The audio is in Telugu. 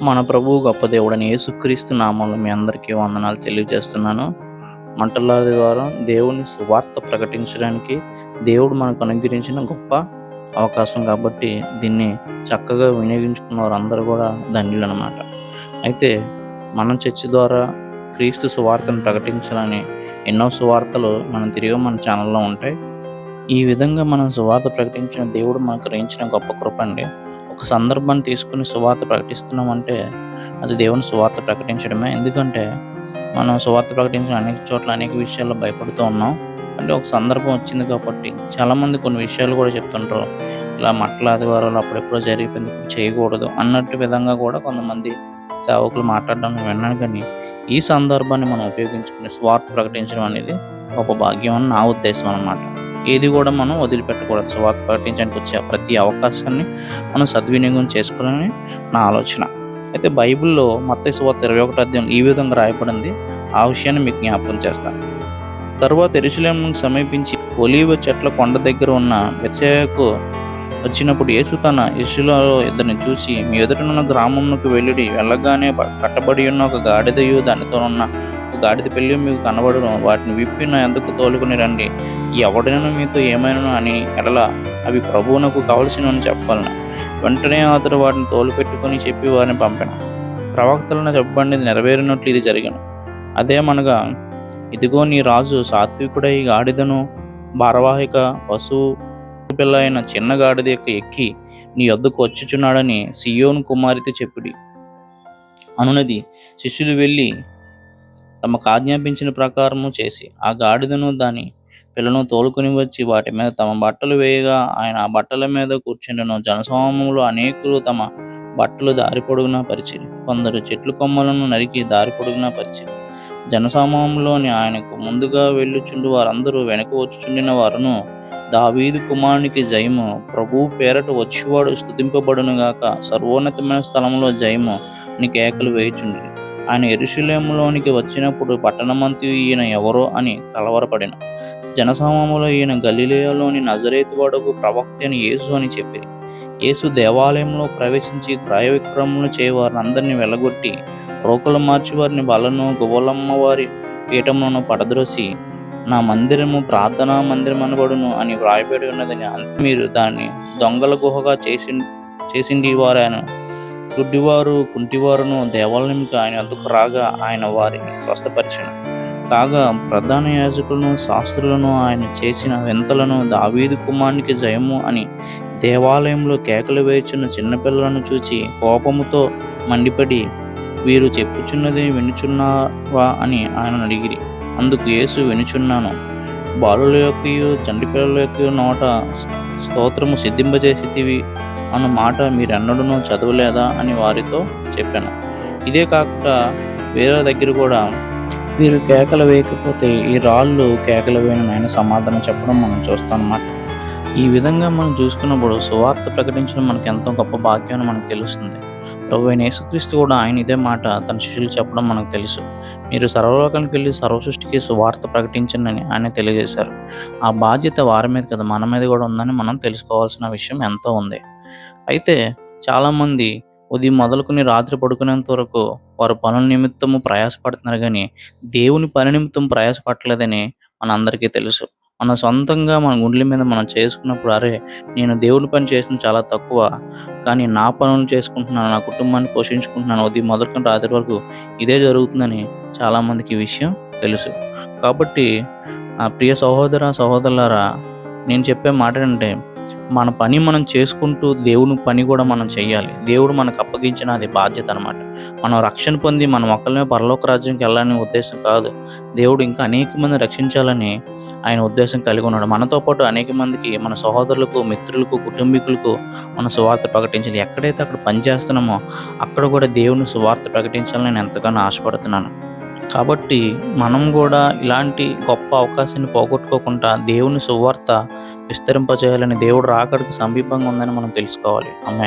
మన ప్రభువు గొప్ప దేవుడైన యేసుక్రీస్తు నామంలో మీ అందరికీ వందనాలు తెలియజేస్తున్నాను. మంటలాది ద్వారా దేవుని సువార్త ప్రకటించడానికి దేవుడు మనకు అనుగ్రహించిన గొప్ప అవకాశం కాబట్టి దీన్ని చక్కగా వినియోగించుకున్న వారందరూ కూడా ధన్యులనమాట. అయితే మనం చర్చి ద్వారా క్రీస్తు సువార్తను ప్రకటించాలని ఎన్నో సువార్తలు తిరిగి మన ఛానల్లో ఉంటాయి. ఈ విధంగా మనం సువార్త ప్రకటించిన దేవుడు మనకు గ్రహించిన గొప్ప కృప అండి. ఒక సందర్భాన్ని తీసుకుని సువార్త ప్రకటిస్తున్నామంటే అది దేవుని సువార్త ప్రకటించడమే. ఎందుకంటే మనం సువార్త ప్రకటించిన అనేక చోట్ల అనేక విషయాల్లో భయపడుతూ ఉన్నాం. అంటే ఒక సందర్భం వచ్చింది కాబట్టి చాలామంది కొన్ని విషయాలు కూడా చెప్తుంటారు. ఇలా మట్టల ఆదివారాలు అప్పుడెప్పుడో జరిగిపోయింది, ఇప్పుడు చేయకూడదు అన్నట్టు విధంగా కూడా కొంతమంది సేవకులు మాట్లాడడం నేను విన్నాను. కానీ ఈ సందర్భాన్ని మనం ఉపయోగించుకుని స్వార్థ ప్రకటించడం అనేది గొప్ప భాగ్యం అని నా ఉద్దేశం అన్నమాట. ఏది కూడా మనం వదిలిపెట్టకూడదు. సువార్త ప్రకటించడానికి వచ్చే ప్రతి అవకాశాన్ని మనం సద్వినియోగం చేసుకోవాలని నా ఆలోచన. అయితే బైబిల్లో మత్తయి సువార్త 21వ అధ్యాయం ఈ విధంగా రాయబడింది. ఆ విషయాన్ని మీకు జ్ఞాపకం చేస్తాను. తరువాత యెరూషలేమును సమీపించి ఒలీవ చెట్ల కొండ దగ్గర ఉన్న బెత్షెబాకు వచ్చినప్పుడు యేసు తన శిష్యులలో ఇద్దరిని చూసి, మీ ఎదుటనున్న గ్రామమునకు వెళ్ళుడి. వెళ్ళగానే కట్టబడి ఉన్న ఒక గాడిదయు దానితో ఉన్న ఒక గాడిద పిల్ల మీకు కనబడును. వాటిని విప్పి నా యొద్దకు తోలుకుని రండి. ఎవడైనా మీతో ఏమైనా అని ఎడల అవి ప్రభువునకు కావలసినవని చెప్పాలను. వెంటనే అతడు వాటిని తోలుపెట్టుకుని చెప్పి వారిని పంపెను. ప్రవక్తలను చెప్పబడినది నెరవేరినట్లు ఇది జరిగెను. అదేమనగా, ఇదిగో నీ రాజు సాత్వికుడై గాడిదను భారవాహిక పశువు పిల్ల అయిన చిన్న గాడిద ఎక్కి నీ యొద్దకు వచ్చుచున్నాడని సీయోను కుమార్తె చెప్పుడి అనునది. శిష్యులు వెళ్ళి తమకు ఆజ్ఞాపించిన ప్రకారము చేసి ఆ గాడిదను దాని పిల్లను తోలుకొని వచ్చి వాటి మీద తమ బట్టలు వేయగా ఆయన ఆ బట్టల మీద కూర్చుండెను. జనసమూహంలో అనేకులు తమ బట్టలు దారి పొడుగునా పరిచిరి. కొందరు చెట్లు కొమ్మలను నరికి దారి పొడుగునా పరిచిరి. జనసమూహంలోని ఆయనకు ముందుగా వెళ్ళుచుండు వారందరూ వెనక వచ్చుచుండిన వారును, దావీదు కుమారునికి జయము, ప్రభువు పేరట వచ్చువాడు స్తుతింపబడును గాక, సర్వోన్నతమైన స్థలంలో జయము అని కేకలు వేయుచుండిరి. ఆయన యెరూషలేములోనికి వచ్చినప్పుడు పట్టణమంతయు ఈయన ఎవరో అని కలవరపడిన. జనసమూహంలో ఈయన గలిలయలోని నజరేతు వాడకు ప్రవక్త అయిన యేసు అని చెప్పిరి. యేసు దేవాలయంలో ప్రవేశించి క్రయ విక్రయములు చేయవారిని వెళ్ళగొట్టి రోకలు మార్చి వారిని బలను గువ్వలమ్మ వారి పీఠములను పడద్రోసి, నా మందిరము ప్రార్థనా మందిరం అనబడును అని వ్రాయబడి ఉన్నదని, మీరు దాన్ని దొంగల గుహగా చేసిండి వారాయన. గుడ్డివారు కుంటివారును దేవాలయంకి ఆయన వద్దకు రాగా ఆయన వారిని స్వస్థపరిచెను. కాగా ప్రధాన యాజకులను శాస్త్రులను ఆయన చేసిన వింతలను, దావీదు కుమారునికి జయము అని దేవాలయంలో కేకలు వేయుచున్న చిన్నపిల్లలను చూచి కోపముతో మండిపడి, వీరు చెప్పుచున్నది వినుచున్నావా అని ఆయన అడిగిరి. అందుకు యేసు, వినుచున్నాను. బాలుల యొక్కయు చంటి పిల్లల యొక్క నోట స్తోత్రము సిద్ధింపజేసితివి అన్న మాట మీరెన్నడూనూ చదవలేదా అని వారితో చెప్పాను. ఇదే కాకుండా వేరే దగ్గర కూడా, వీరు కేకలు వేయకపోతే ఈ రాళ్ళు కేకలు వేయను ఆయన సమాధానం చెప్పడం మనం చూస్తాం అన్నమాట. ఈ విధంగా మనం చూసుకున్నప్పుడు సువార్త ప్రకటించడం మనకు ఎంతో గొప్ప భాగ్యం మనకు తెలుస్తుంది. ప్రభువైన యేసుక్రీస్తు కూడా ఆయన ఇదే మాట తన శిష్యులు చెప్పడం మనకు తెలుసు. మీరు సర్వలోకానికి వెళ్ళి సర్వసృష్టికి సువార్త ప్రకటించండి అని ఆయన తెలియజేశారు. ఆ బాధ్యత వారి మీద కదా, మన మీద కూడా ఉందని మనం తెలుసుకోవాల్సిన విషయం ఎంతో ఉంది. అయితే చాలామంది ఉదయం మొదలుకొని రాత్రి పడుకునేంత వరకు వారు పనుల నిమిత్తము ప్రయాసపడుతున్నారు, కానీ దేవుని పని నిమిత్తం ప్రయాసపడలేదని మనందరికీ తెలుసు. మన సొంతంగా మన గుండెల మీద మనం చేసుకున్నప్పుడు, అరే నేను దేవుని పని చేసింది చాలా తక్కువ, కానీ నా పనులు చేసుకుంటున్నాను, నా కుటుంబాన్ని పోషించుకుంటున్నాను, ఉదయం మొదలుకొని రాత్రి వరకు ఇదే జరుగుతుందని చాలామందికి ఈ విషయం తెలుసు. కాబట్టి ప్రియ సహోదర సహోదరులారా, నేను చెప్పే మాట ఏంటంటే, మన పని మనం చేసుకుంటూ దేవుని పని కూడా మనం చేయాలి. దేవుడు మనకు అప్పగించిన అది బాధ్యత అనమాట. మనం రక్షణ పొంది మనం ఒక్కళ్ళమే పరలోక రాజ్యానికి వెళ్ళాలనే ఉద్దేశం కాదు. దేవుడు ఇంకా అనేక మంది రక్షించాలని ఆయన ఉద్దేశం కలిగి ఉన్నాడు. మనతో పాటు అనేక మందికి, మన సహోదరులకు, మిత్రులకు, కుటుంబీకులకు మన సువార్త ప్రకటించాలి. ఎక్కడైతే అక్కడ పని చేస్తున్నామో అక్కడ కూడా దేవుని సువార్త ప్రకటించాలని నేను ఎంతగానో ఆశపడుతున్నాను. కాబట్టి మనం కూడా ఇలాంటి గొప్ప అవకాశాన్ని పోగొట్టుకోకుండా దేవుని సువార్త విస్తరింపజేయాలని, దేవుడు రాకడకు సమీపంగా ఉందని మనం తెలుసుకోవాలి. ఆమేన్.